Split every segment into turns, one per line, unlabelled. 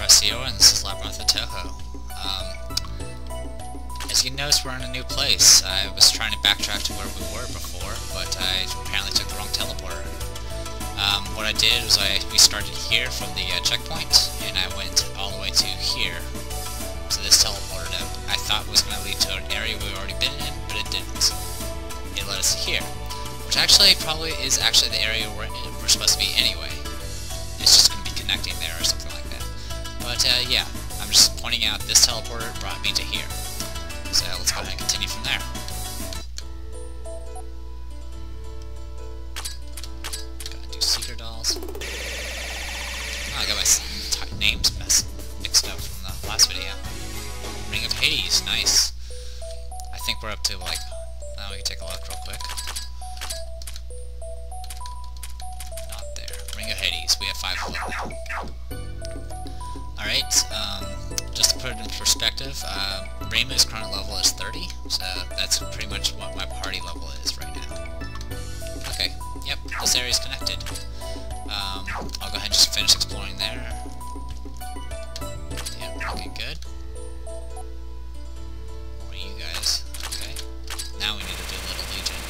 Pressio, and this is Labyrinth of Touhou. As you notice, we're in a new place. I was trying to backtrack to where we were before, but I apparently took the wrong teleporter. What I did was we started here from the checkpoint, and I went all the way to here. So this teleported out. I thought was going to lead to an area we've already been in, but it didn't. It led us here, which actually probably is the area we're supposed to be anyway. It's just going to be connecting there or something like that. But yeah, I'm just pointing out this teleporter brought me to here. So let's go ahead and continue from there. Gotta do secret dolls. Oh, I got my names mixed up from the last video. Ring of Hades, nice. I think we're up to like... Now we can take a look real quick. Not there. Ring of Hades, we have 5 of them now. Alright, just to put it in perspective, Reimu's current level is 30, so that's pretty much what my party level is right now. Okay, yep, this area is connected. I'll go ahead and just finish exploring there. Yep, looking good. What are you guys? Okay, now we need to do a little Legion.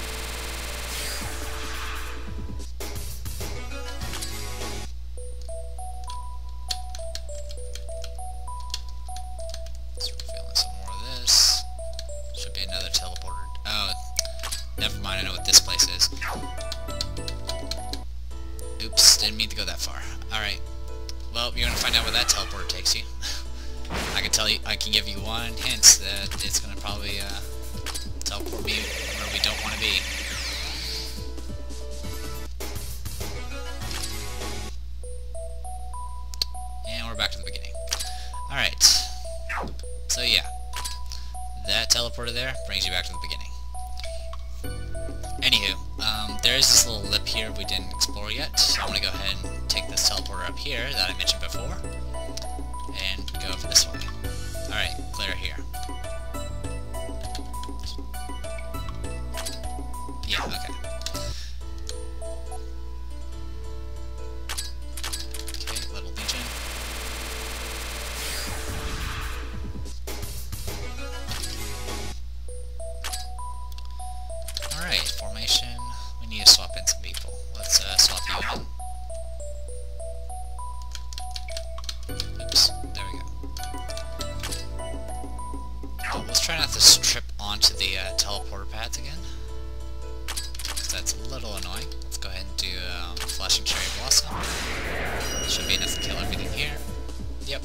Never mind, I know what this place is. Oops, didn't mean to go that far. Alright. Well, you're gonna find out where that teleporter takes you. I can give you one hint that it's gonna probably teleport me where we don't want to be. And we're back to the beginning. Alright. So yeah. That teleporter there brings you back to the beginning. Anywho, there is this little lip here we didn't explore yet, so I'm going to go ahead and take this teleporter up here that I mentioned before, and go over this way. Alright, clear here. Yeah, okay. Okay, little Legion. Alright, formation. We need to swap in some people. Let's swap you in. Oops, there we go. Oh, let's try not to trip onto the teleporter pads again, because that's a little annoying. Let's go ahead and do Flashing Cherry Blossom. Should be enough to kill everything here. Yep.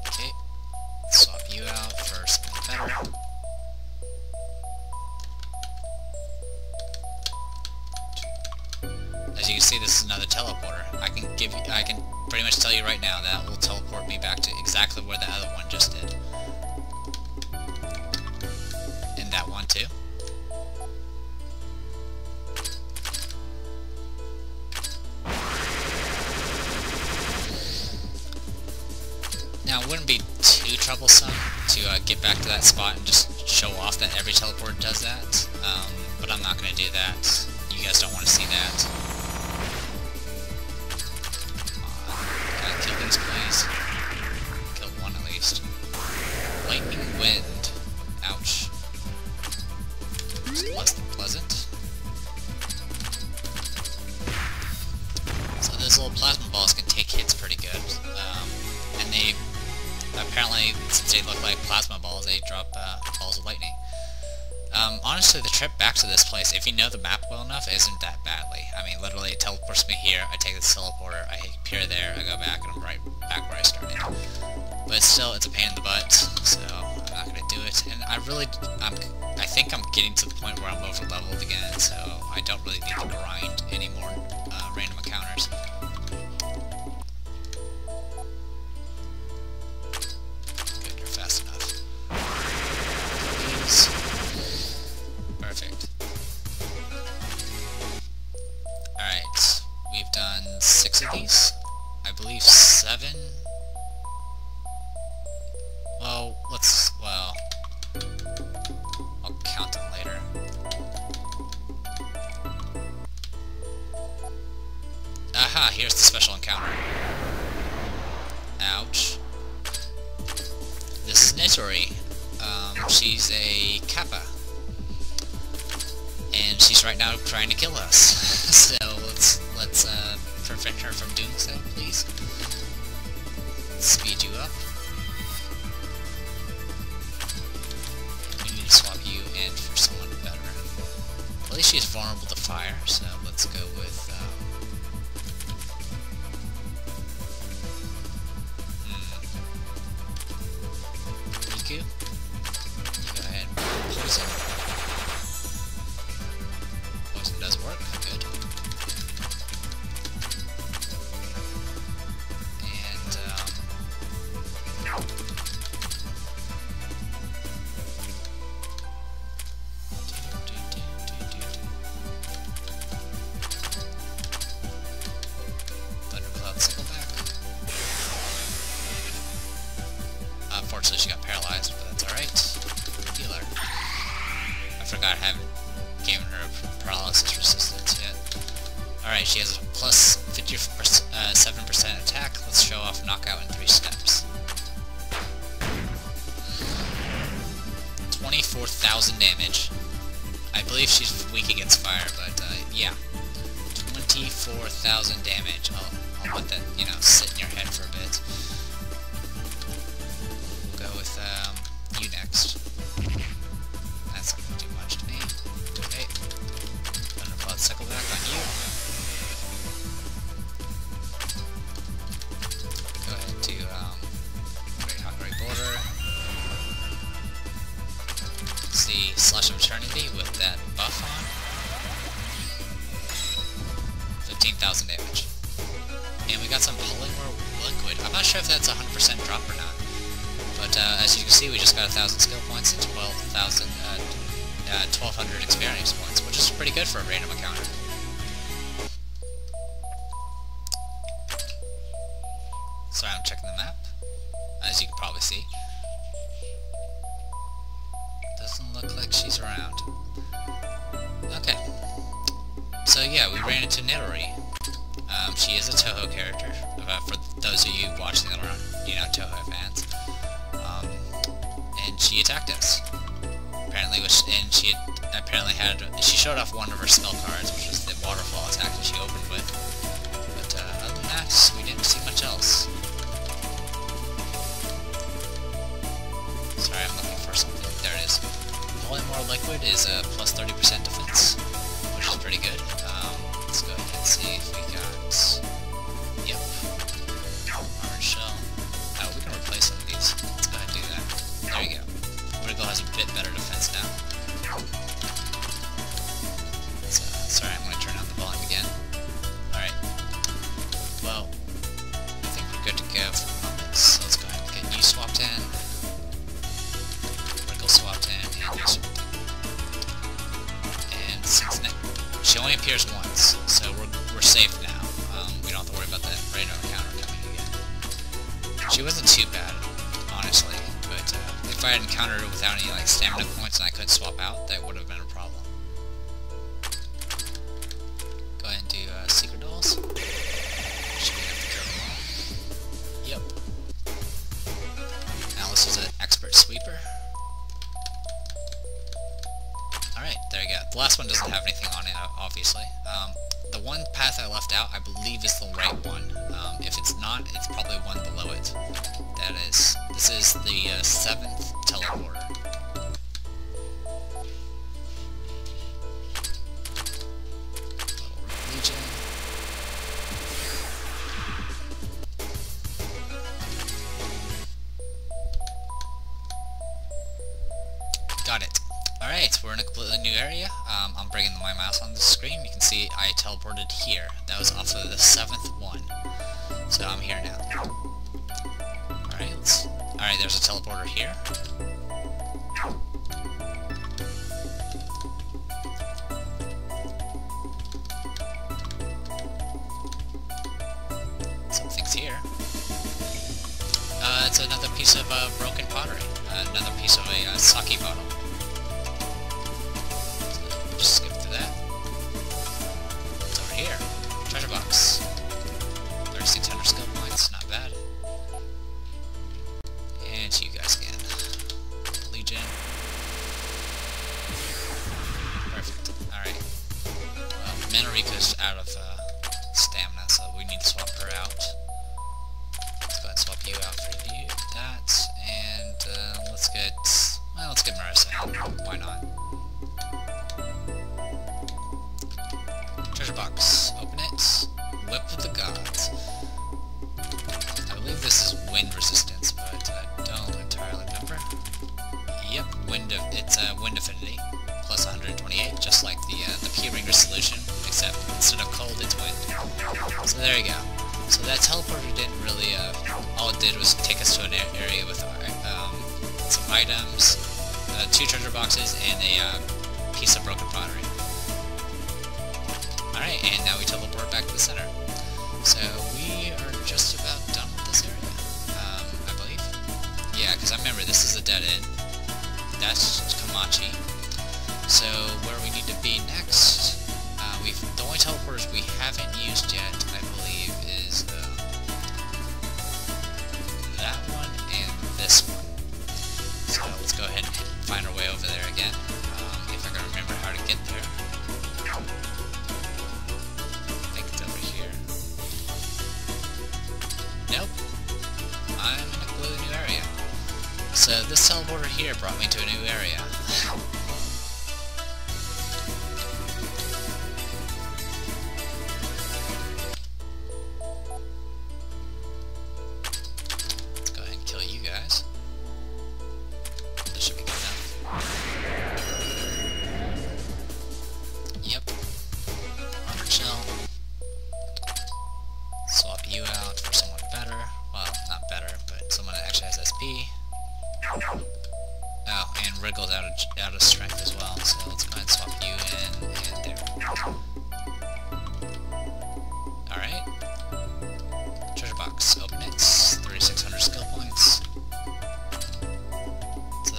Okay, swap you out for something better. As you can see, this is another teleporter. I can pretty much tell you right now that will teleport me back to exactly where the other one just did. And that one too. Now, it wouldn't be too troublesome to get back to that spot and just show off that every teleporter does that, but I'm not going to do that. You guys don't want to see that. Kill these, please. Kill one at least. Lightning Wind. Ouch. It's less than pleasant. So those little plasma balls can take hits pretty good. And they, apparently, since they look like plasma balls, they drop balls of lightning. Honestly, the trip back to this place, if you know the map well enough, isn't that badly. I mean, literally, it teleports me here, I take this teleporter, I appear there, I go back, and I'm right back where I started. But still, it's a pain in the butt, so I'm not going to do it. And I think I'm getting to the point where I'm over-leveled again, so I don't really need to grind any more random encounters. Good, you're fast enough. Please. Perfect. Alright, we've done 6 of these. I believe 7. Well, I'll count them later. Aha, here's the special encounter. Ouch. This is Nitori. She's a Kappa. And she's right now trying to kill us. So let's prevent her from doing so, please. Speed you up. We need to swap you in for someone better. At least she's vulnerable to fire, so let's go with Riku. Go ahead. Poison. Poison does work. Good. And Thundercloud Sickleback. Unfortunately, she got paralyzed, but that's alright. Healer. I forgot I haven't given her paralysis resistance yet. Alright, she has a plus 57% attack. Let's show off knockout in 3 steps. 24,000 damage. I believe she's weak against fire, but yeah. 24,000 damage. I'll let that, you know, sit in your head for a bit. We'll go with you next. That's not going to do much to me. Okay. Thundercloud Sickleback on you. Go ahead to Great Hungry Border. See Slash of Eternity with that buff on. 15,000 damage. And we got some Polymer Liquid. I'm not sure if that's 100% drop or not. But as you can see, we just got 1,000 skill points and 1,200 experience points, which is pretty good for a random encounter. Sorry, I'm checking the map, as you can probably see. Doesn't look like she's around. Okay. So yeah, we ran into Nitori. She is a Touhou character, for those of you watching that are, you know, Touhou fans. And she attacked us. Apparently, she showed off one of her spell cards, which was the Waterfall attack that she opened with. But other than that, we didn't see much else. Sorry, I'm looking for something. There it is. Polymorph Liquid is a plus 30% defense, which is pretty good. Let's go ahead and see if we got... Yep. Armored Shell. Oh, we can replace some of these. Let's go ahead and do that. There you go. Vertigo has a bit better defense now. So, sorry, I'm going to turn down the volume again. Alright. Well, I think we're good to go for the moment, so let's go ahead and get you swapped in. Vertigo swapped in, and you swapped in. And since she only appears once, so we're safe now. We don't have to worry about that random encounter coming again. She wasn't too bad, honestly, but if I had encountered her without any like stamina points and I could swap out, that would have been a problem. Go ahead and do Secret Dolls. Should be enough to kill them all. Yep. Alice is an expert sweeper. Alright, there you go. The last one doesn't have anything on it, obviously. The one path I left out, I believe, is the right one. If it's not, it's probably one below it. This is the 7th teleporter. Legion. Got it. Alright, we're in a completely new area. I'm bringing my mouse on the screen. You can see I teleported here. That was off of the 7th one. So I'm here now. Alright, there's a teleporter here. Something's here. It's another piece of broken pottery. Another piece of a sake bottle. Just skip through that. It's over here. Treasure box. 3,600 skill points, not bad. And you guys again. Legion. Perfect. Alright. Well, Manarika's out of stamina, so we need to swap her out. Let's go ahead and swap you out for that. And let's get Marissa in. Why not? Treasure box. Open it. Whip of the Gods. I believe this is wind resistance, but I don't entirely remember. Yep, it's wind affinity, plus 128, just like the P-Ringer solution, except instead of cold, it's wind. So there you go. So that teleporter didn't really, all it did was take us to an area with some items, 2 treasure boxes, and a piece of broken pottery. Alright, and now we teleport back to the center. So we are just about done with this area, I believe. Yeah, because I remember this is a dead end. That's Kamachi. So where we need to be next, the only teleporters we haven't used yet, I believe, is that one and this one. So let's go ahead and find our way over there again, if I can remember how to get there. I think it's over here. Nope. I'm in a completely new area. So this teleporter here brought me to a new area. Let's go ahead and kill you guys. This should be good enough. Yep. Armor shell. Swap you out for someone better. Well, not better, but someone that actually has SP. Oh, and Wriggle's out of strength as well, so let's go ahead and swap you in, and there. Alright. Treasure box, open it. 3,600 skill points. So,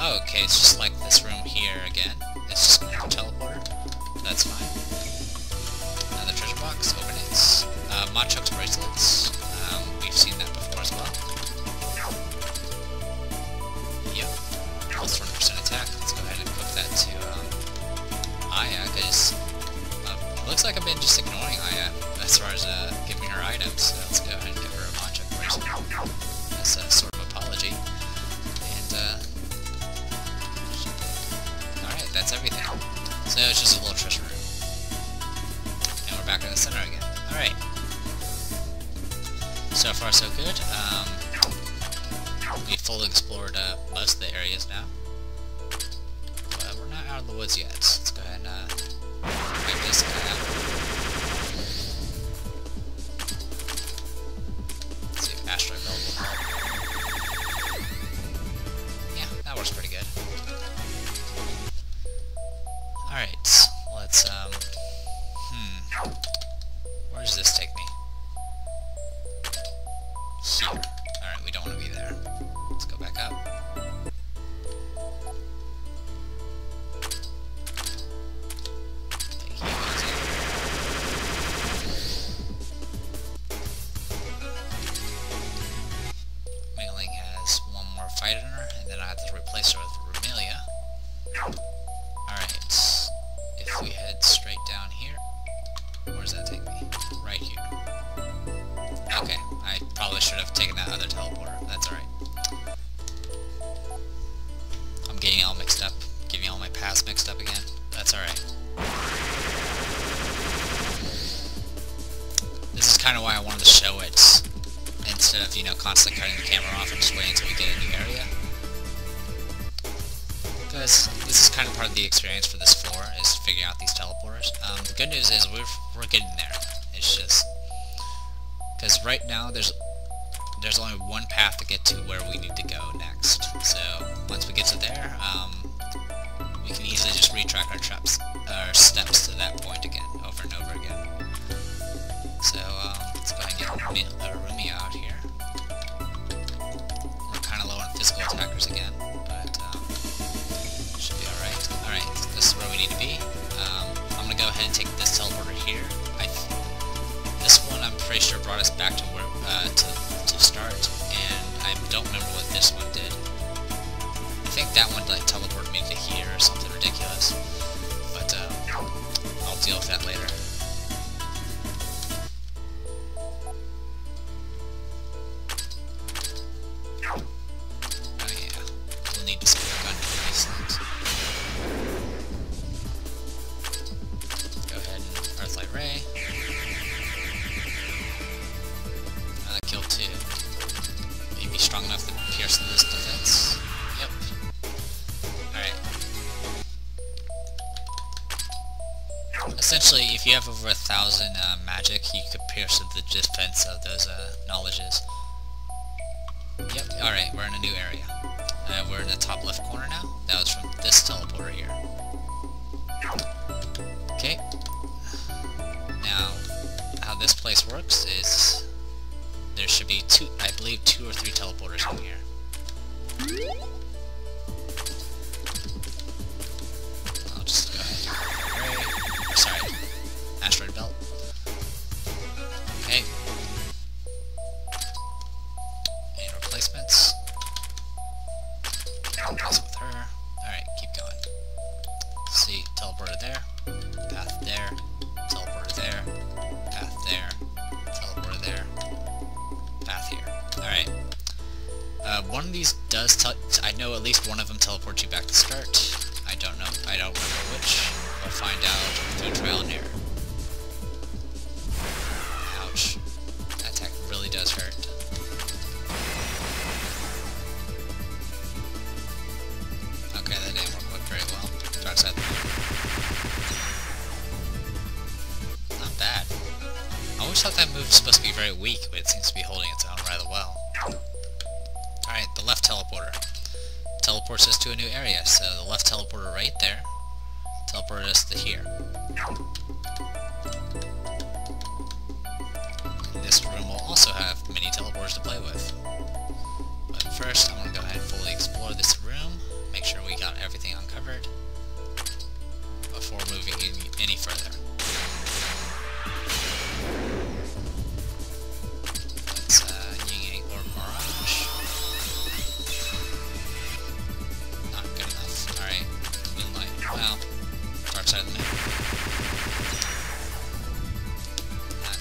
oh, okay, it's just like this room here again. It's just going to have a teleporter. That's fine. Another treasure box, open it. Machuk's bracelets. We've seen that before as well. Yep. Plus 20% attack. Let's go ahead and equip that to Aya, because it looks like I've been just ignoring Aya as far as giving her items. So let's go ahead and give her a Machuk bracelet as a sort of apology. And alright, that's everything. So it's just a little treasure room. And we're back in the center again. Alright. So far so good. We fully explored most of the areas now. But we're not out of the woods yet. Let's go ahead and pick this guy out. Let's see if Asteroid Belt will help. Yeah, that works pretty good. Alright, let's where does this take me? Here. Alright, we don't want to be there. Let's go back up. Take you guys in. Mailing has one more fight in her, and then I have to replace her with Rumelia. Alright. If we head straight down here, where does that take me? Right here. Okay, I probably should have taken that other teleporter. That's alright. I'm getting all mixed up. Getting all my paths mixed up again. That's alright. This is kind of why I wanted to show it, instead of, you know, constantly cutting the camera off and just waiting until we get a new area. Because this is kind of part of the experience for this floor, is figuring out these teleporters. The good news is we're getting there. It's just... because right now there's only one path to get to where we need to go next. So once we get to there, we can easily just retrack our steps to that point again, over and over again. So let's go ahead and get Rumi out here. We're kind of low on physical attackers again, but should be alright. Alright, this is where we need to be. I'm going to go ahead and take this teleporter here. This one I'm pretty sure brought brought us back to where to start, and I don't remember what this one did. I think that one like teleported me to here or something ridiculous, but I'll deal with that later. Oh yeah, we'll need to spare a gun for these things. Go ahead and Earthlight Ray. Kill 2. Will you be strong enough to pierce this defense? Yep. Alright. Essentially, if you have over 1,000 magic, you could pierce the defense of those knowledges. Yep, alright, we're in a new area. We're in the top left corner now. That was from this teleporter here. Okay. Now, how this place works is there should be I believe 2 or 3 teleporters in here. I'll just go ahead and sorry, asteroid belt. Okay. And replacements. Replace with her. Alright, keep going. See, teleporter there, path there, teleporter there, path there, teleporter there. Path here. Alright. One of these does I know at least one of them teleports you back to start. I don't remember which. We'll find out through trial and error. Ouch. That attack really does hurt. Okay, that didn't work very well. Dark side. Not bad. I always thought that move was supposed to be very weak, but it seems to be holding its own rather well. Alright, the left teleporter. Teleports us to a new area, so the left teleporter right there teleported us to here. And this room will also have many teleporters to play with. But first, I'm going to go ahead and fully explore this room, make sure we got everything uncovered before moving any further.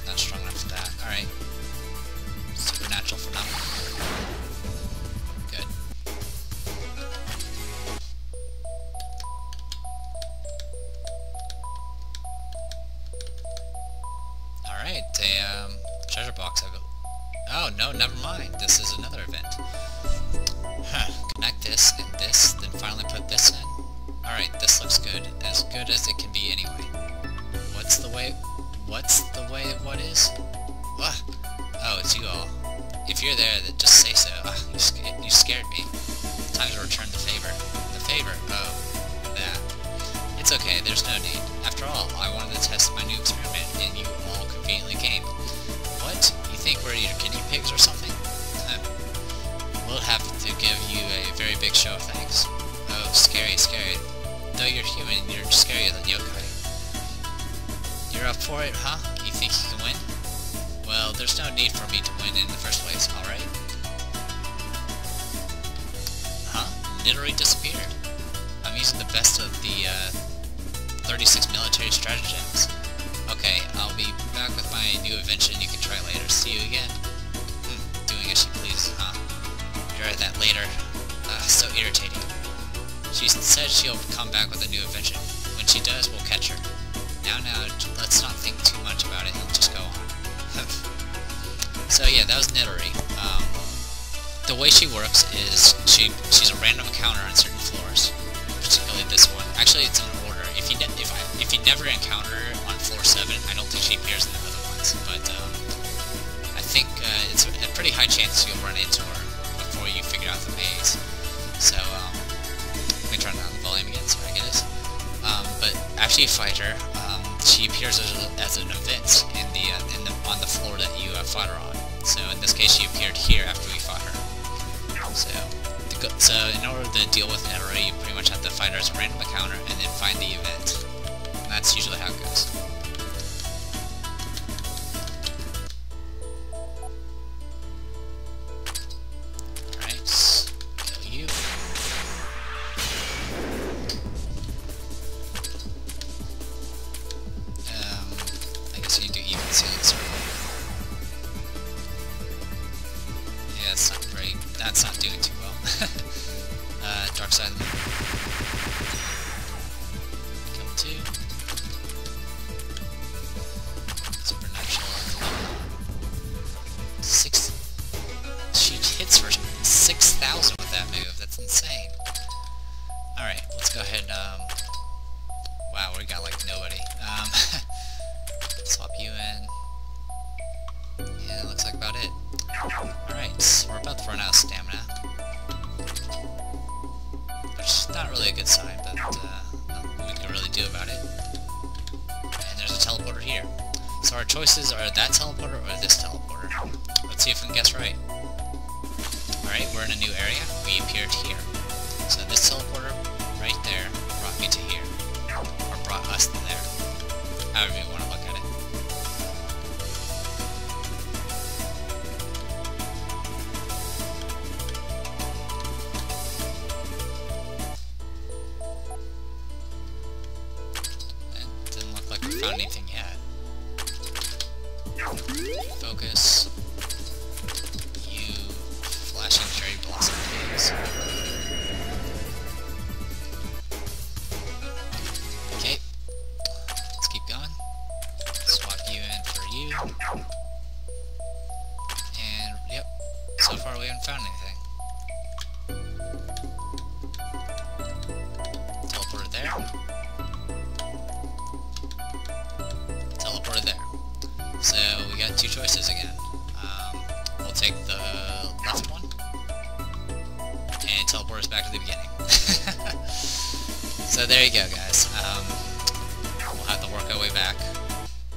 Not strong enough for that. Alright. Supernatural for now. Good. Alright, a treasure box. Oh no, never mind. This is another event. Huh. Connect this and this, then finally put this in. Alright, this looks good. As good as it can be anyway. What's the way what is? What? Oh, it's you all. If you're there, then just say so. You scared me. Time to return the favor. The favor? Oh, that. It's okay, there's no need. After all, I wanted to test my new experiment, and you all conveniently came. What? You think we're your guinea pigs or something? We'll have to give you a very big show of thanks. Oh, scary, scary. Though you're human, you're scarier than yokai. You're up for it, huh? You think you can win? Well, there's no need for me to win in the first place, alright? Huh? Nitori disappeared. I'm using the best of the 36 military stratagems. Okay, I'll be back with my new invention you can try later. See you again. Doing as she pleases, huh? You're at that later. So irritating. She said she'll come back with a new invention. When she does, we'll catch her. Now, let's not think too much about it and just go on. So yeah, that was Nitori. The way she works is she's a random encounter on certain floors, particularly this one. Actually, it's in order. If you never encounter her on floor 7, I don't think she appears in the other ones. But I think it's a pretty high chance you'll run into her before you figure out the maze. So let me turn down the volume again so I get it. But after you fight her, she appears as an event on the floor that you fought her on. So in this case, she appeared here after we fought her. So in order to deal with Nitori, you pretty much have to fight her as a random encounter and then find the event. And that's usually how it goes. ceiling circle. Yeah, that's not great. That's not doing too well. Dark side of the moon. Kill 2. Supernatural. 6. She hits for 6,000 with that move. That's insane. Alright, let's go ahead and, wow, we got like nobody. Swap you in. Yeah, looks like about it. Alright, so we're about to run out of stamina. Which is not really a good sign, but nothing we can really do about it. And there's a teleporter here. So our choices are that teleporter or this teleporter. Let's see if we can guess right. Alright, we're in a new area. We appeared here. So this teleporter right there brought me to here. Or brought us to there. However you want to look at it. It didn't look like we found anything yet. Focus. You flashing cherry blossom caves. Okay. Let's keep going. Swap you in for you. And yep. So far we haven't found anything. Teleporter there. Teleporter there. So we got 2 choices again. We'll take the left one and teleport us back to the beginning. So there you go, guys. We'll have to work our way back.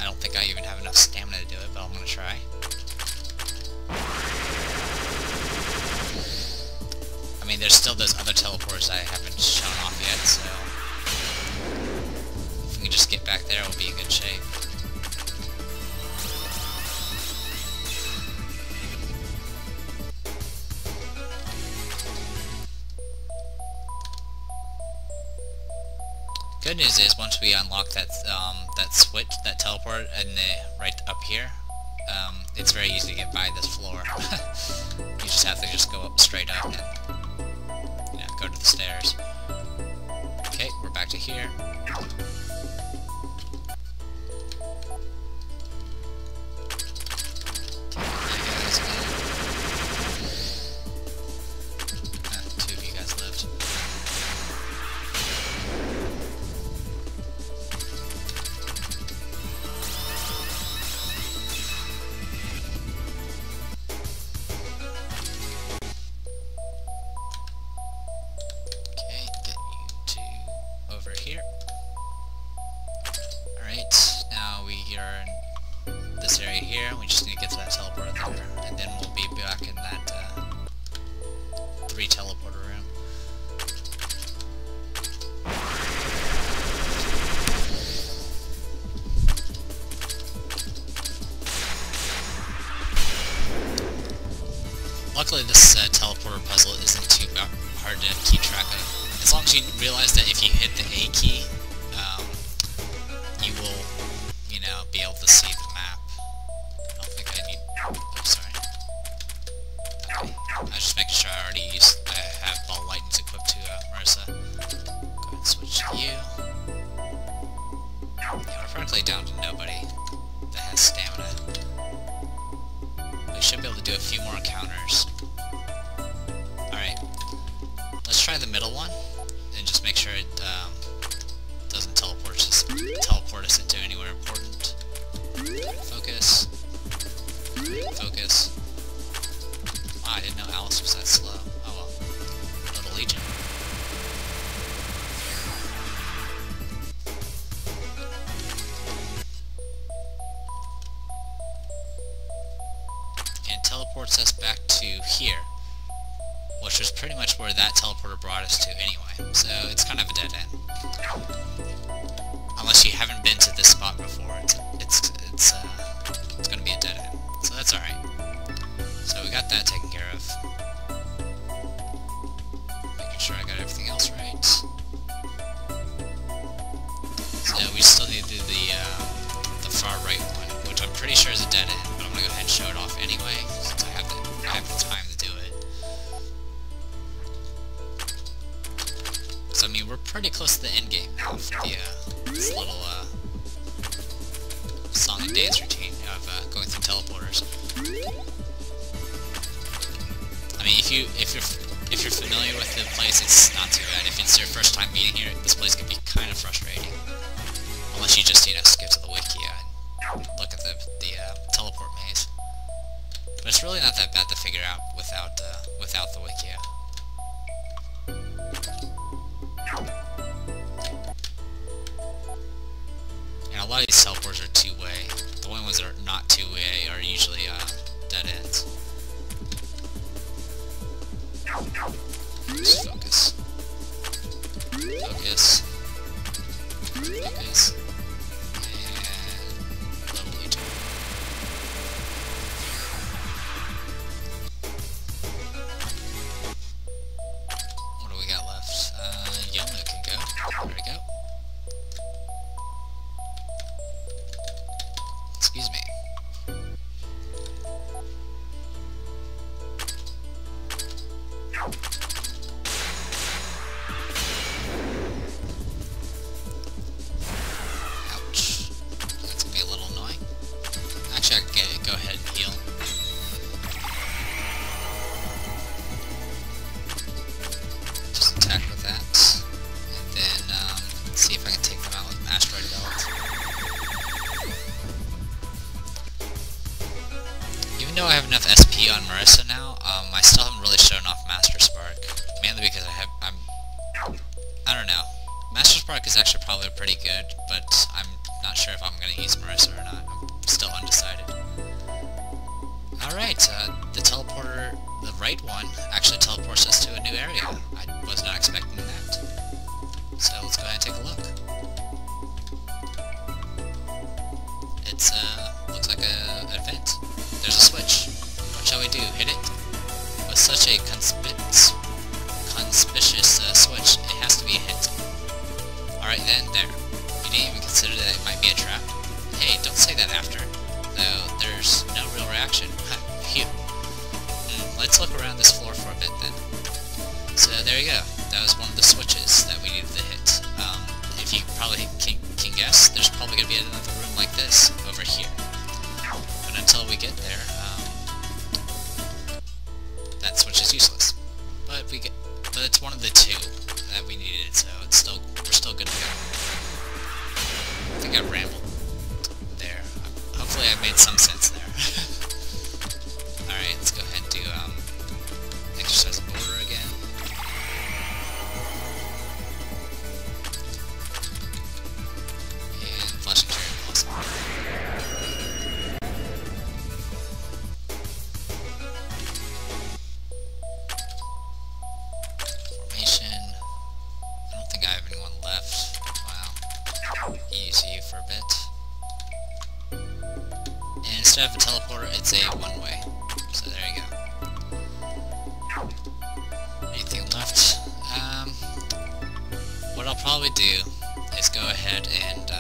I don't think I even have enough stamina to do it, but I'm gonna try. I mean, there's still those other teleporters I haven't shown off yet, so if we can just get back there, we'll be in good shape. Good news is, once we unlock that that switch, that teleport, and right up here, it's very easy to get by this floor. You just have to just go up straight up and go to the stairs. Okay, we're back to here. Two of you guys lived. Here. Alright, now we are in this area here, we just need to get to that teleporter there, and then we'll be back in that 3 teleporter room. Luckily this teleporter puzzle isn't too hard to keep track of. As long as you realize that if you hit the A key, you will, be able to see the map. I don't think I need... Oh, sorry. Okay. I was just making sure I have ball lightnings equipped to Marissa. Go ahead and switch to you. Yeah, we're practically down to nobody that has stamina. We should be able to do a few more encounters. Alright. Let's try the middle one. And just make sure it doesn't teleport us into anywhere important. Focus. Focus. Wow, I didn't know Alice was that slow. Oh well. Little Legion. And teleports us back to here, which was pretty much where that teleporter brought us to anyway, so it's kind of a dead end. Unless you haven't been to this spot before, it's gonna be a dead end, so that's alright. So we got that taken care of. Making sure I got everything else right. So we still need to do the far right one, which I'm pretty pretty sure is a dead end, but I'm gonna go ahead and show it off anyway, since I have the time to do it. So I mean, we're pretty close to the end game of the this little song and dance routine of going through teleporters. I mean, if you're familiar with the place, it's not too bad. If it's your first time being here, this place can be kind of frustrating. Unless you just, you know, skip to the wiki and look at the teleport maze. But it's really not that bad to figure out without the wiki. And a lot of these teleports are two-way. The only ones that are not two-way are usually dead ends. Just focus. Focus. Focus. And level each. What do we got left? Yellow can go. There we go. Excuse me. Ouch. That's gonna be a little annoying. Actually, I can go ahead and heal. Just attack with that. And then, see if I can take them out with Asteroid Belt. Even though I have enough SP on Marissa now, I still haven't really shown off Master Spark. Mainly because I don't know. Master Spark is actually probably pretty good, but I'm not sure if I'm going to use Marissa or not. I'm still undecided. Alright, the teleporter, the right one, actually teleports us to a new area. I was not expecting that. So let's go ahead and take a look. It's, looks like an event. There's a switch. What shall we do? Hit it? With such a conspicuous switch, it has to be a hit. Alright then, there. You didn't even consider that it might be a trap? Hey, don't say that after. Though, there's no real reaction. Phew. Let's look around this floor for a bit then. So, there you go. That was one of the switches that we needed to hit. If you probably can guess, there's probably going to be another room like this over here. But until we get there, that switch is useless. But it's one of the two that we needed, so we're still good to go. I think I rambled there. Hopefully I made some sense there. Alright, let's go ahead and do exercise of order again. And flashing cherry blossom. Instead of a teleporter, it's a one-way. So there you go. Anything left? What I'll probably do is go ahead and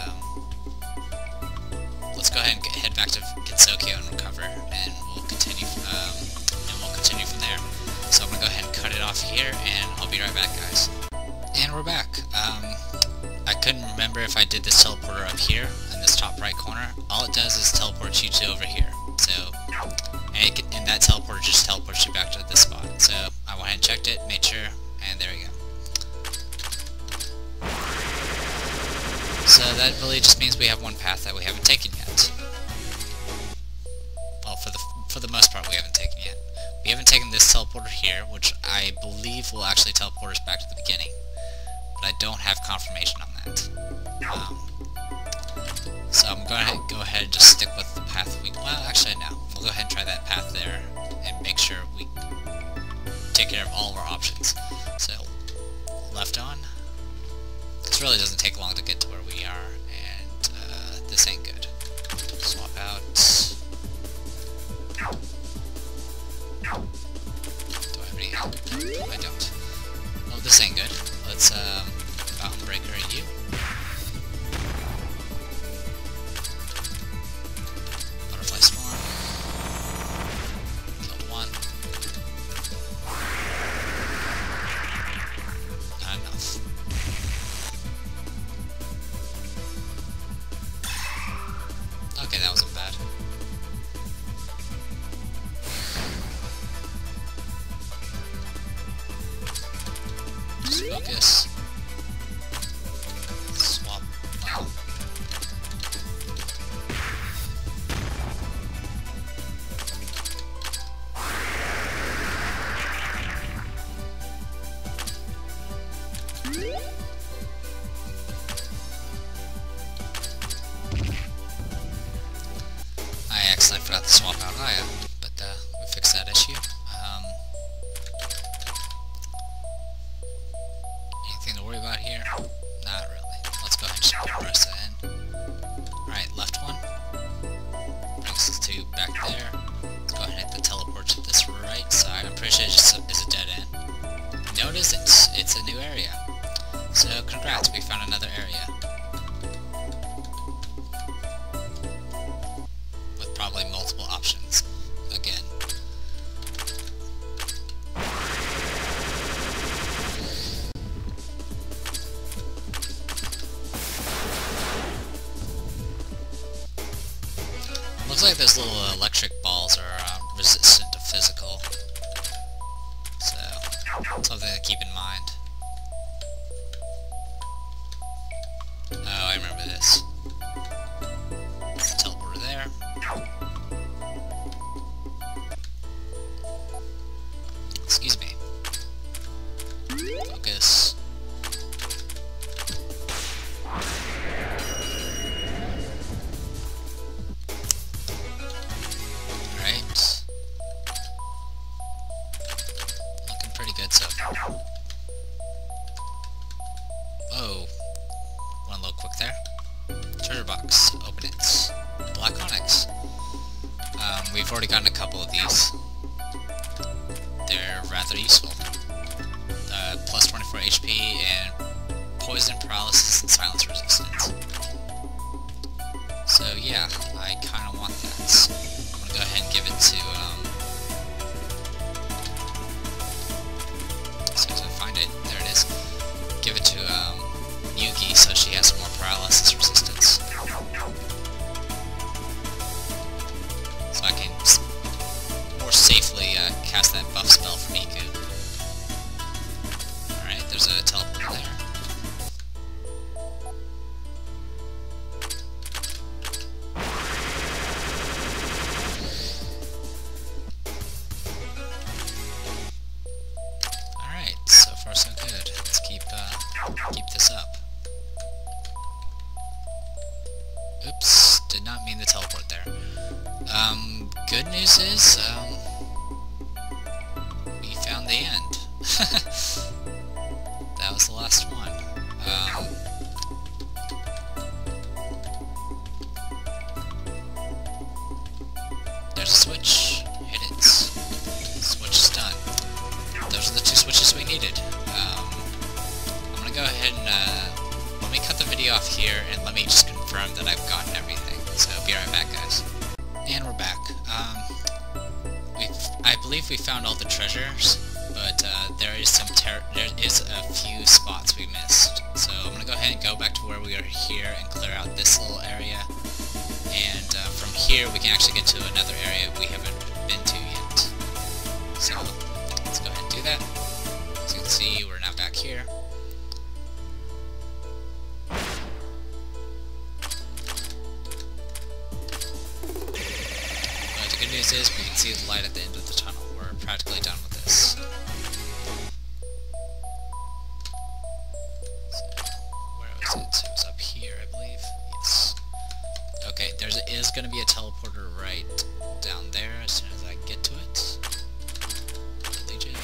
let's go ahead and head back to Kitsokyo and recover, and we'll continue. From there. So I'm gonna go ahead and cut it off here, and I'll be right back, guys. And we're back. I couldn't remember if I did this teleporter up here in this top right corner. All it does is teleport you to over here. So, and that teleporter just teleports you back to this spot. So I went ahead and checked it, made sure, and there we go. So that really just means we have one path that we haven't taken yet. Well, for the most part, we haven't taken yet. We haven't taken this teleporter here, which I believe will actually teleport us back to the beginning. But I don't have confirmation on that. So I'm going to go ahead and just stick with the path well, actually no. We'll go ahead and try that path there and make sure we take care of all of our options. So, left on. This really doesn't take long to get to where we are, and this ain't good. Swap out. Do I have any help? No, I don't. Well, this ain't good. Let's, Fountain Breaker you. focus. Swap. Wow. I accidentally forgot to swap out Aya, but we fixed that issue. Anything to worry about here? Not really. Let's go ahead and just press that in. Alright, left one. Brings us to back there. Let's go ahead and hit the teleport to this right side. I'm pretty sure it just is a dead end. Notice it's a new area. So congrats, we found another area. With probably multiple options. Again. Looks like those little electric balls are resistant to physical. So, something to keep in mind. Oh, I remember this. Teleporter there. Excuse me. Focus. Alright. Looking pretty good so far. Whoa. One little quick there. Treasure box. Open it. Black onyx. We've already gotten a couple of these. They're rather useful. Plus 24 HP and poison, paralysis, and silence resistance. So yeah, I kind of want that. I'm gonna go ahead and give it to, as soon as I find it, there it is. Give it to, Yugi so she has more paralysis resistance. So I can more safely cast that buff spell from Miku. Alright, there's a teleport there. Alright, so far so good. Let's keep this up. Oops, did not mean to teleport there. Good news is, we found the end. That was the last one. There's a switch. Hit it. Switch is done. Those are the two switches we needed. I'm gonna go ahead and, let me cut the video off here, and let me just confirm that I've gotten everything. So, be right back, guys. And we're back. I believe we found all the treasures, but there is a few spots we missed. So I'm gonna go ahead and go back to where we are here and clear out this little area. And from here we can actually get to another area we haven't been to yet. So let's go ahead and do that. As you can see, we're now back here. The good news is we can see the light at the end of the tunnel. We're practically done with this. So, where was it? It was up here, I believe. Yes. Okay, there is going to be a teleporter right down there as soon as I get to it. Legion.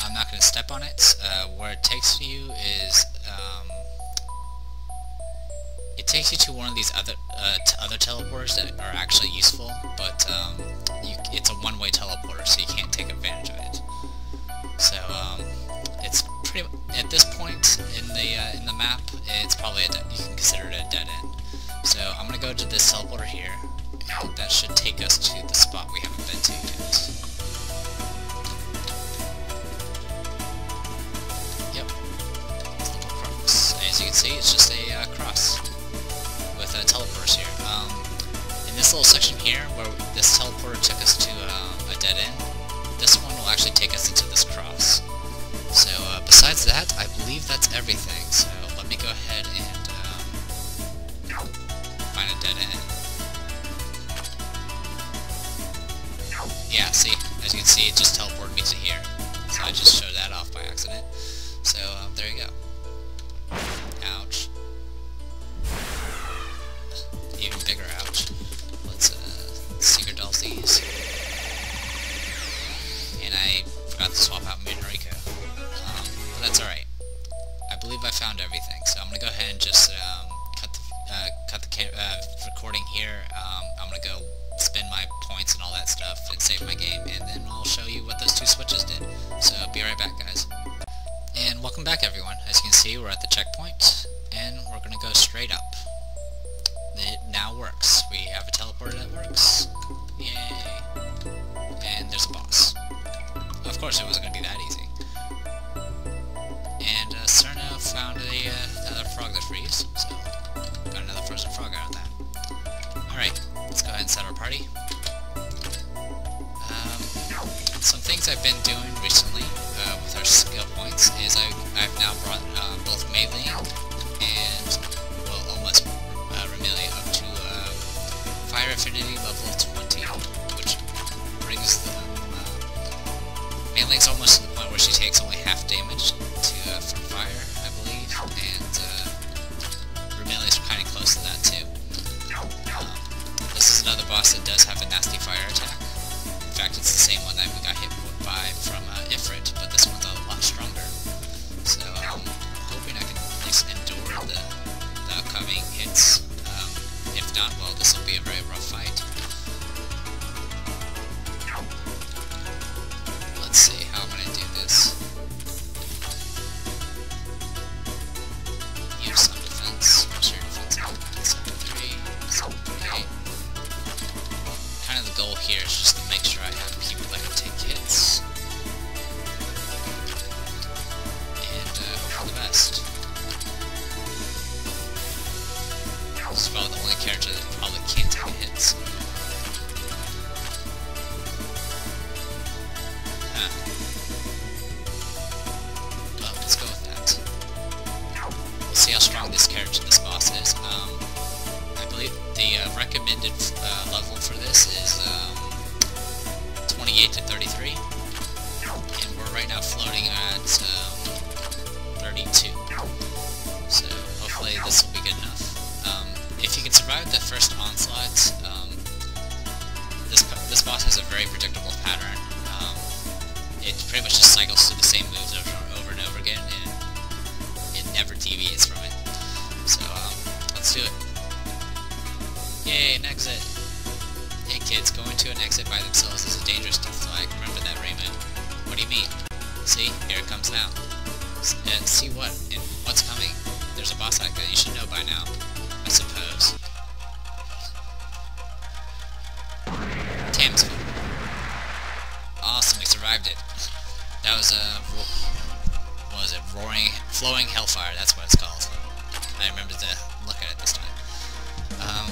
I'm not going to step on it. Where it takes you is it takes you to one of these other teleporters that are actually useful, but it's a one-way teleporter, so you can't take advantage of it. So it's pretty at this point in the map, it's probably you can consider it a dead end. So I'm gonna go to this teleporter here, and that should take us to the spot we haven't been to yet. Yep. As you can see, it's just a cross with teleporters here. in this little section here, where this teleporter took us to a dead end, this one will actually take us into this cross. So besides that, I believe that's everything. So let me go ahead and find a dead end. Yeah, see, as you can see, it just teleported me to here. So I just showed that off by accident. So there you go. Ouch. Even bigger ouch. Let's secret dolls these. And I forgot to swap out Nitori. But that's alright. I believe I found everything, so I'm gonna go ahead and just cut the recording here. I'm gonna go spend my points and all that stuff and save my game, and then I'll show you what those two switches did. So be right back, guys. And welcome back, everyone. As you can see, we're at the checkpoint, and we're gonna go straight up. It now works. We have a teleporter that works. Yay. And there's a boss. Of course, it wasn't gonna be that easy. And Cerna found another frog that frees, so got another frozen frog out of that. Alright, let's go ahead and set our party. Some things I've been doing recently with our skill points is I've now brought both melee and, well, almost Remelia up to Fire Affinity level 20, which brings them... Melee's almost to the point where she takes only half damage from fire, I believe, and Remelia's kind of close to that too. This is another boss that does have a nasty fire attack. In fact, it's the same one that we got hit by from Ifrit, but this one's a lot stronger. So I'm hoping I can at least endure the upcoming hits. If not, well, this will be a very rough fight. Let's see how I'm going to do this. Use some defense. Where's your defense? 73, 78. Kind of the goal here is just to make sure I have people that can take hits. And hope for the best. This is probably the only character that probably can't take hits. Well, let's go with that. We'll see how strong this boss is. I believe the recommended level for this is 28 to 33, and we're right now floating at 32. So hopefully this will be good enough. If you can survive the first onslaught, this boss has a very predictable pattern. It pretty much just cycles through the same moves over and over again, and it never deviates from it. So let's do it. Yay, an exit! Hey kids, going to an exit by themselves is a dangerous dislike. Remember that, Raymond. What do you mean? See, here it comes now. And see what? And what's coming? There's a boss like that you should know by now, I suppose. Tamsville. Awesome, we survived it. That was what was it? Flowing Hellfire, that's what it's called. I remember to look at it this time.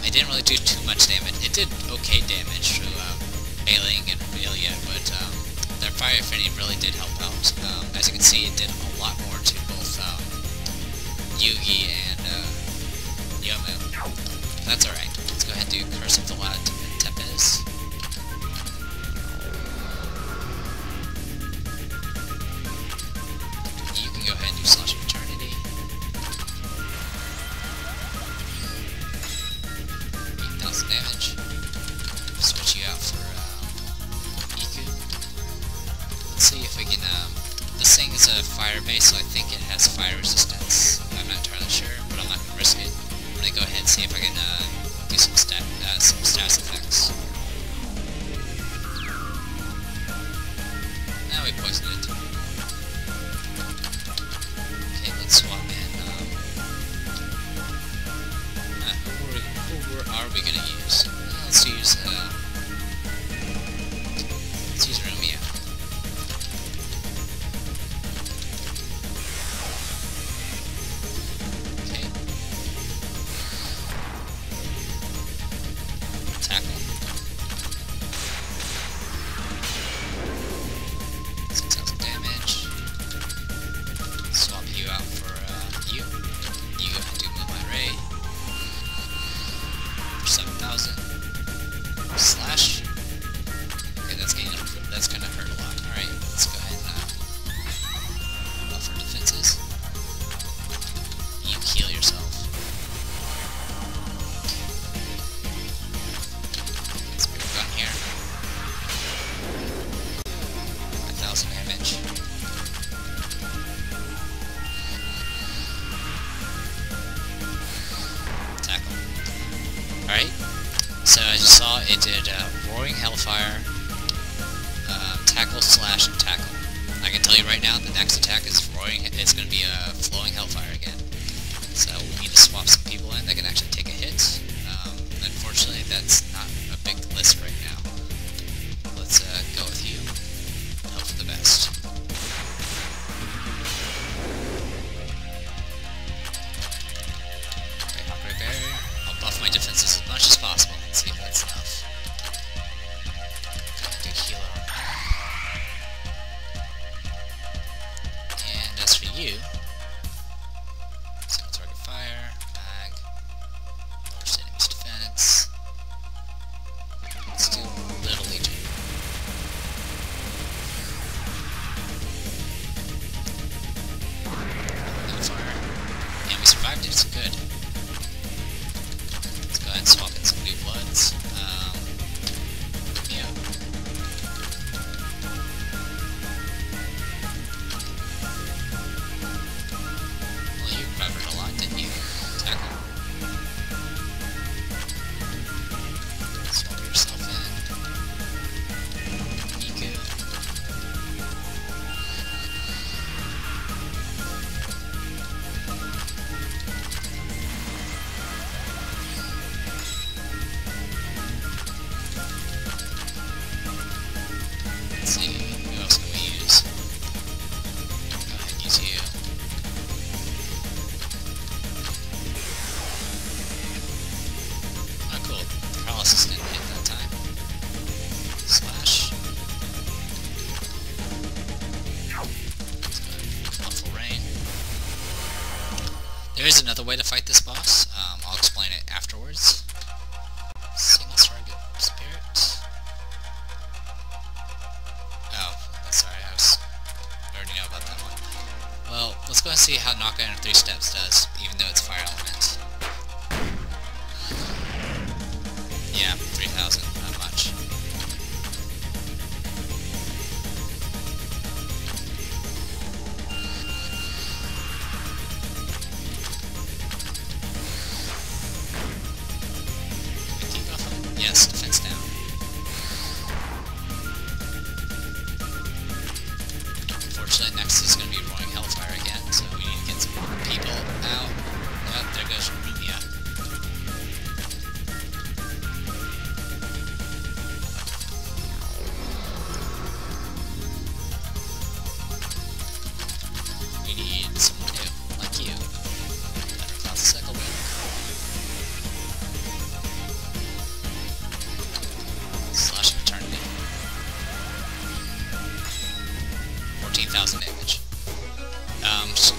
It didn't really do too much damage. It did okay damage through Ailing and Remelia, but their Fire Affinity really did help out. As you can see, it did a lot more to both Yugi and Yomu. That's alright. Let's go ahead and do Curse of the Lad Tepes. You can go ahead and do Slash of Eternity. 8,000 damage. Switch you out for Iku. Let's see if we can, this thing is a fire base, so I think it has fire resistance. I'm not entirely sure, but I'm not going to risk it. I'm going to go ahead and see if I can do some status effects. Now we poisoned it. Okay, let's swap in, who are we going to use? Let's use Rumia. They did Roaring Hellfire, Tackle, Slash, and Tackle. I can tell you right now, the next attack is Roaring. It's going to be a Flowing Hellfire again. So we need to swap some people in that can actually take a hit. Unfortunately, that's not a big list right now. Let's go with you. Hope for the best. Okay, Hawkeye Barrier. I'll buff my defenses as much as possible and see if that's enough. Okay, good healer on that. And as for you, single target fire, mag, lowers enemy's defense. Let's do Little Legion. Hellfire. And we survived it, so good. Let's go ahead and swap in some Blue Bloods. Yeah. Well, you covered a lot, didn't you? Tackle. Swap yourself in. Niku. Let's see, who else can we use? Go ahead and use you. Oh cool, paralysis didn't hit that time. Slash. Let's go ahead and Colorful Rain. There is another way to fight this boss. I'll explain it afterwards. Single target spirit. Oh, sorry, I already know about that one. Well, let's go and see how Knockout in 3 steps does, even though it's fire element. Yeah, 3,000, not much. Can we debuff him? Yes, defense down. Unfortunately, next is going to be Roaring Hellfire again, so we need to get some people out. Oh, there goes Rumia. We need someone new, like you. Better Cloud Cycle Book. Slash of Eternity. 14,000 damage.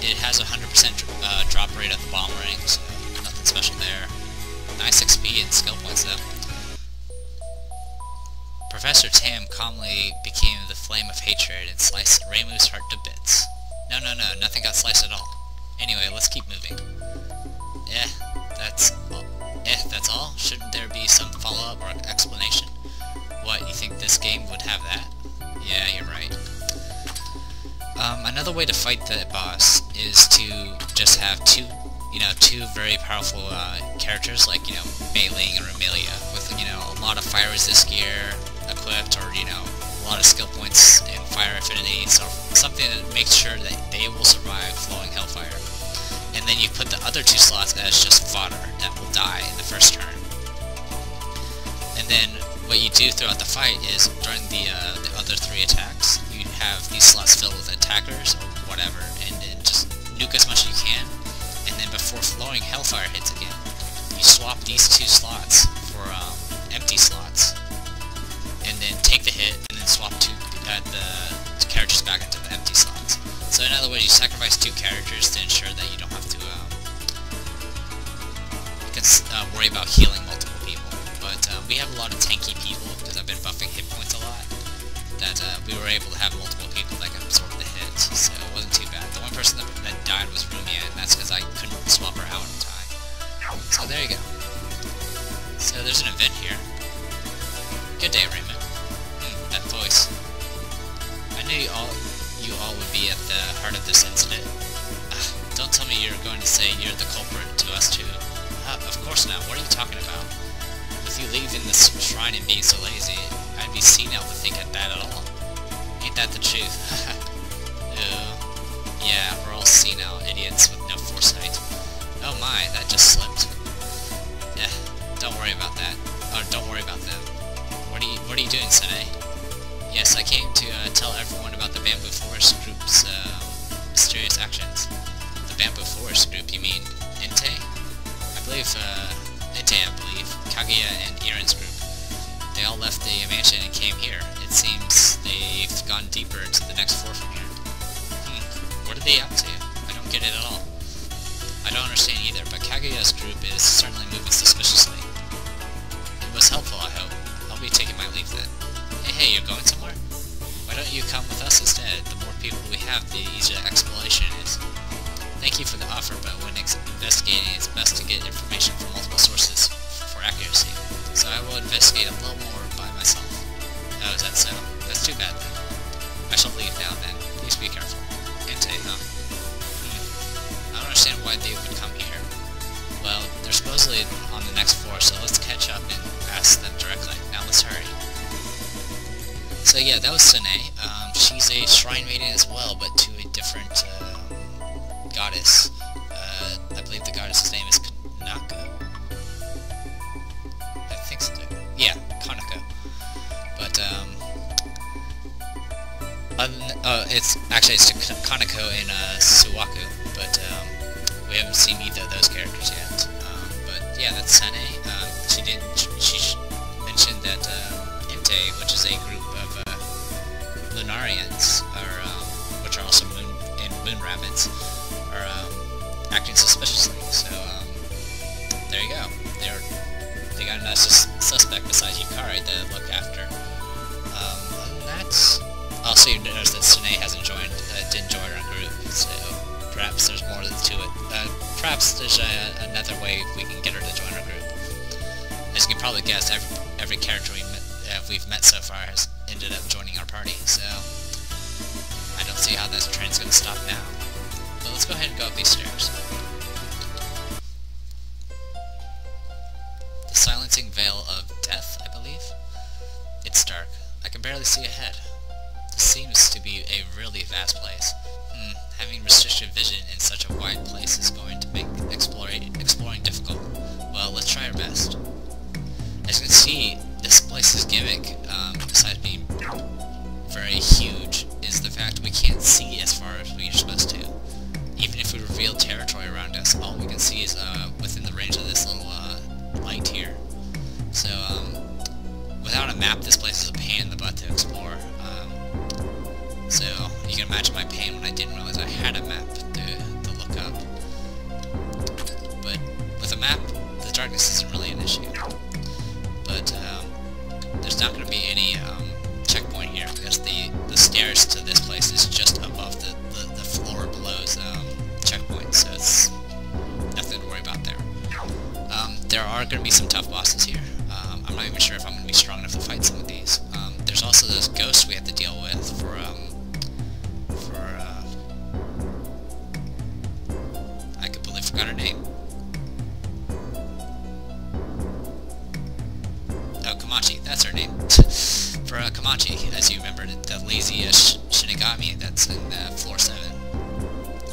It has a 100% drop rate at the bomb ring, so nothing special there. Nice XP and skill points though. Professor Tam calmly became the flame of hatred and sliced Reimu's heart to bits. No, nothing got sliced at all. Anyway, let's keep moving. That's all? Shouldn't there be some follow-up or explanation? What, you think this game would have that? Yeah, you're right. Another way to fight the boss is to just have two very powerful characters like, Mei-Ling or Amelia with, a lot of fire resist gear equipped, or, a lot of skill points in Fire Affinity, so something that makes sure that they will survive Flowing Hellfire. And then you put the other 2 slots as just fodder that will die in the first turn. And then what you do throughout the fight is, during the other 3 attacks, you have these slots filled with attackers or whatever, and then just nuke as much as you can, and then before Flowing Hellfire hits again, you swap these 2 slots for empty slots, and then take the hit, and then swap the characters back into the empty slots. So in other words, you sacrifice 2 characters to ensure that you don't have to worry about healing multiple people. But we have a lot of tanky people, because I've been buffing hit points a lot, that we were able to have multiple people that can absorb the hit, so it wasn't too bad. The one person that died was Rumia, and that's because I couldn't swap her out in time. So there you go. So there's an event here. Good day, Raymond. That voice. I knew you all would be at the heart of this incident. Don't tell me you're going to say you're the culprit to us too. Of course not. What are you talking about? With you leaving this shrine and being so lazy, I'd be senile to think at that at all. Ain't that the truth? Ooh. Yeah, we're all senile idiots with no foresight. Oh my, that just slipped. Yeah, don't worry about that. Or don't worry about them. What are you doing, Sene? Yes, I came to tell everyone about the Bamboo Forest Group's mysterious actions. The Bamboo Forest Group, you mean Inte? I believe, Kaguya and Iren's group. They all left the mansion and came here. It seems they've gone deeper to the next floor from here. What are they up to? I don't get it at all. I don't understand either, but Kaguya's group is certainly moving suspiciously. It was helpful, I hope. I'll be taking my leave then. Hey, you're going somewhere? Why don't you come with us instead? The more people we have, the easier exploration is. Thank you for the offer, but when investigating, it's best to get information from multiple sources for accuracy. So I will investigate a little more by myself. Oh, is that so? That's too bad then. I shall leave now then. Please be careful. Inte, huh? I don't understand why they would come here. Well, they're supposedly on the next floor, so let's catch up and ask them directly. Now let's hurry. So yeah, that was Sene. She's a shrine maiden as well, but to a different goddess. I believe the goddess's name is Kanako. I think so. Yeah, Kanako. But it's Kanako and Suwaku, but we haven't seen either of those characters yet. But yeah, that's Sene. She mentioned that Inte, which is a group of Lunarians, which are also moon rabbits, are acting suspiciously. So there you go. They got another suspect besides Yukari to look after. And that's also, you notice that Sene didn't join our group. So perhaps there's more to it. Perhaps there's another way we can get her to join our group. As you can probably guess, every character we've met so far has ended up joining our party, so I don't see how that trend's going to stop now. But let's go ahead and go up these stairs. The silencing veil of death, I believe? It's dark. I can barely see ahead. This seems to be a really vast place. Having restricted vision in such a wide place is going to make exploring difficult. Well, let's try our best. As you can see, this place's gimmick, besides being very huge, is the fact we can't see as far as we're supposed to. Even if we reveal territory around us, all we can see is within the range of this little light here. So, without a map, this place is a pain in the butt to explore. So, you can imagine my pain when I didn't realize I had a map to look up. But with a map, the darkness isn't really an issue. But there's not going to be any checkpoint here because the stairs to this place is just above the floor below's checkpoint, so it's nothing to worry about there. There are going to be some tough bosses here. I'm not even sure if I'm going to be strong enough to fight some of these. There's also those ghosts we have to deal with for I completely forgot her name. Oh, Kamachi, that's her name. For Kamachi, as you remember, the lazy Shinigami that's in floor 7.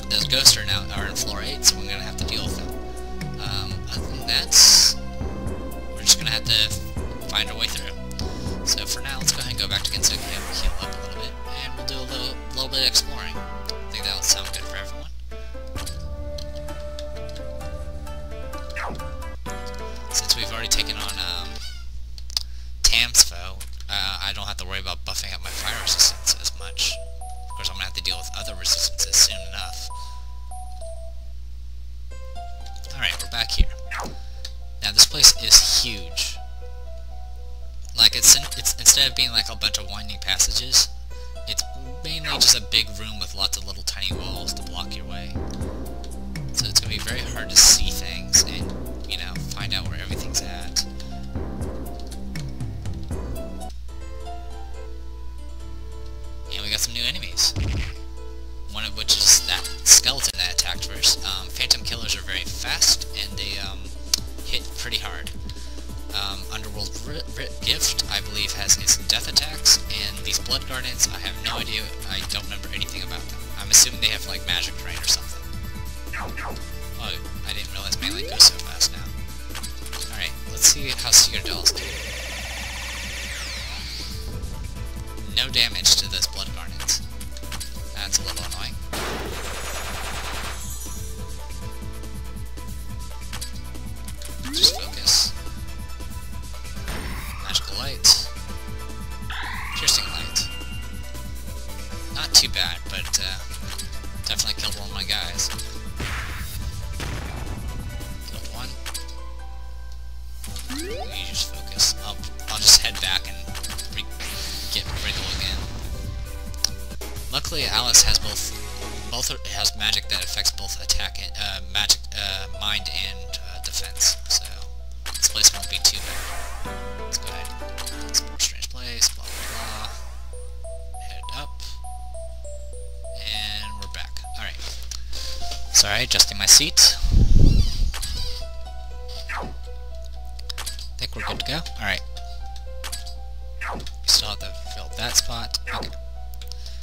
Those ghosts are in floor 8, so we're going to have to deal with them. Other than that, we're just going to have to find our way through. So for now, let's go ahead and go back to Gensoku, heal up a little bit, and we'll do a little bit of exploring. I think that'll sound good for everyone. Since we've already taken on Tam's foe, I don't have to worry about buffing up my fire resistance as much. Of course, I'm going to have to deal with other resistances soon enough. Alright, we're back here. Now, this place is huge. Like, it's instead of being like a bunch of winding passages, it's mainly just a big room with lots of little tiny walls to block your way. So it's going to be very hard to see things and, you know, find out where everything's at. And we got some new enemies. One of which is that skeleton that attacked first. Phantom killers are very fast, and they hit pretty hard. Underworld gift, I believe, has instant death attacks, and these blood gardens, I have no idea, I don't remember anything about them. I'm assuming they have like magic drain or something. Oh, I didn't realize melee goes so fast now. Alright, let's see how Seeker Dolls do. No damage to those blood gardens. That's a little annoying. Just focus. Magical light. Piercing light. Not too bad, but definitely killed one of my guys. Killed one. You just focus. I'll just head back and get Wriggle again. Luckily, Alice has both has magic that affects both attack and mind and defense. So this place won't be too bad. Let's go ahead. Explore strange place. Blah blah blah. Head up, and we're back. All right. Sorry, adjusting my seat. I think we're good to go. All right. We still have to fill that spot. Okay.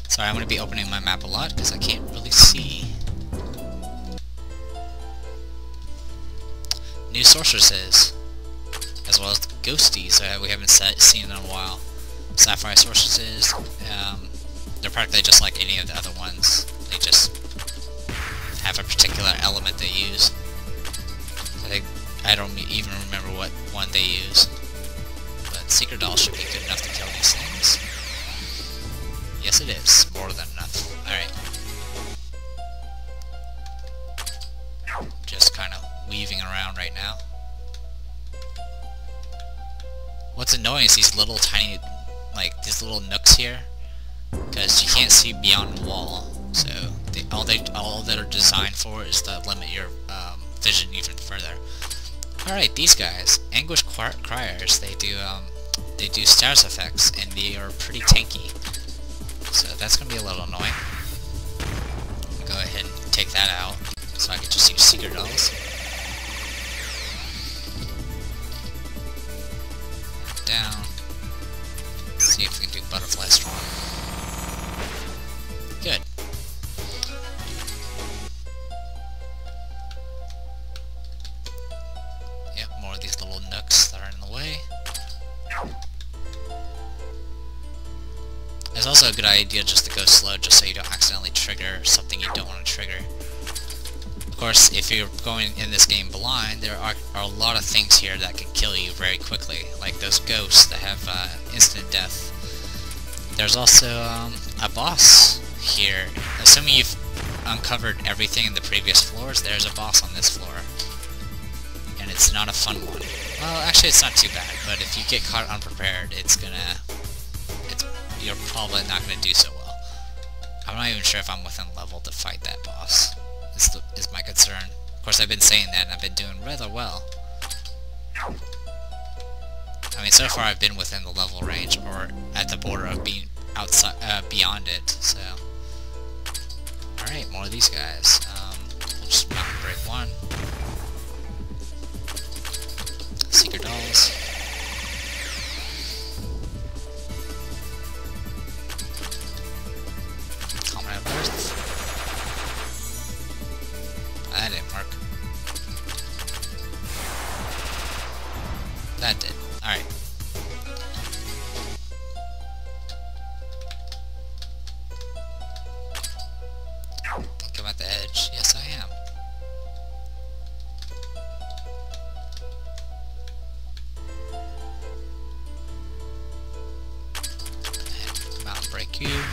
Sorry, I'm going to be opening my map a lot because I can't really see. New sorceresses, as well as the ghosties we haven't seen in a while. Sapphire sorceresses, they're practically just like any of the other ones. They just have a particular element they use. I don't even remember what one they use. But Seeker Doll should be good enough to kill these things. Yes, it is. More than enough. Alright. Just kind of weaving around right now. What's annoying is these little tiny, like, these little nooks here. Because you can't see beyond the wall. So, all they're designed for is to limit your vision even further. Alright, these guys, Anguish Criers, they do status effects, and they are pretty tanky. So that's going to be a little annoying. I'll go ahead and take that out, so I can just use Seeker Dolls. Down. See if we can do Butterfly Storm. Good. Yep, more of these little nooks that are in the way. It's also a good idea just to go slow, just so you don't accidentally trigger something you don't want to trigger. Of course, if you're going in this game blind, there are a lot of things here that can kill you very quickly, like those ghosts that have instant death. There's also a boss here. Assuming you've uncovered everything in the previous floors, there's a boss on this floor. And it's not a fun one. Well, actually it's not too bad, but if you get caught unprepared, you're probably not going to do so well. I'm not even sure if I'm within level to fight that boss, is my concern. Of course, I've been saying that, and I've been doing rather well. I mean, so far I've been within the level range, or at the border of being outside, beyond it, so... Alright, more of these guys. We'll just mountain break one. Seeker Dolls. That didn't work. That did. Alright. I think I'm at the edge. Yes, I am. And mountain break you.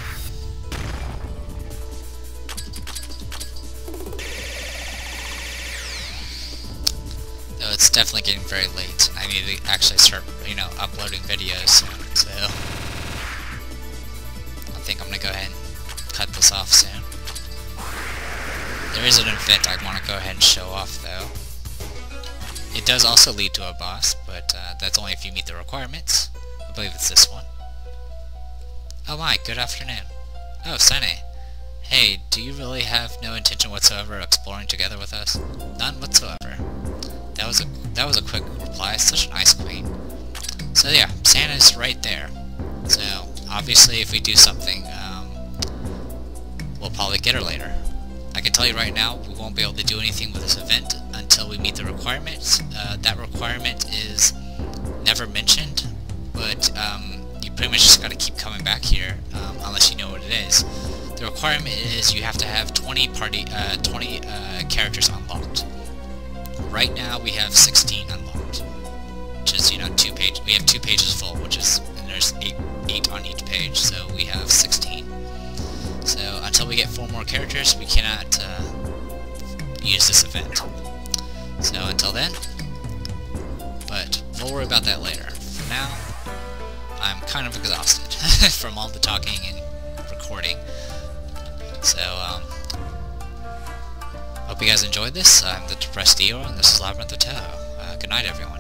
It's definitely getting very late. I need to actually start, uploading videos soon, so... I think I'm gonna go ahead and cut this off soon. There is an event I want to go ahead and show off, though. It does also lead to a boss, but that's only if you meet the requirements. I believe it's this one. Oh my, good afternoon. Oh, Sunny. Hey, do you really have no intention whatsoever of exploring together with us? None whatsoever. That was a quick reply. Such an ice queen. So yeah, Santa's right there. So obviously if we do something, we'll probably get her later. I can tell you right now, we won't be able to do anything with this event until we meet the requirements. That requirement is never mentioned, but you pretty much just gotta keep coming back here, unless you know what it is. The requirement is you have to have 20 characters unlocked. Right now we have 16 unlocked, which is, you know, we have 2 pages full, which is, and there's 8 on each page, so we have 16. So until we get 4 more characters, we cannot use this event. So until then, but we'll worry about that later. For now, I'm kind of exhausted from all the talking and recording. So hope you guys enjoyed this. I'm the Depressed Eeyore, and this is Labyrinth of Touhou. Good night, everyone.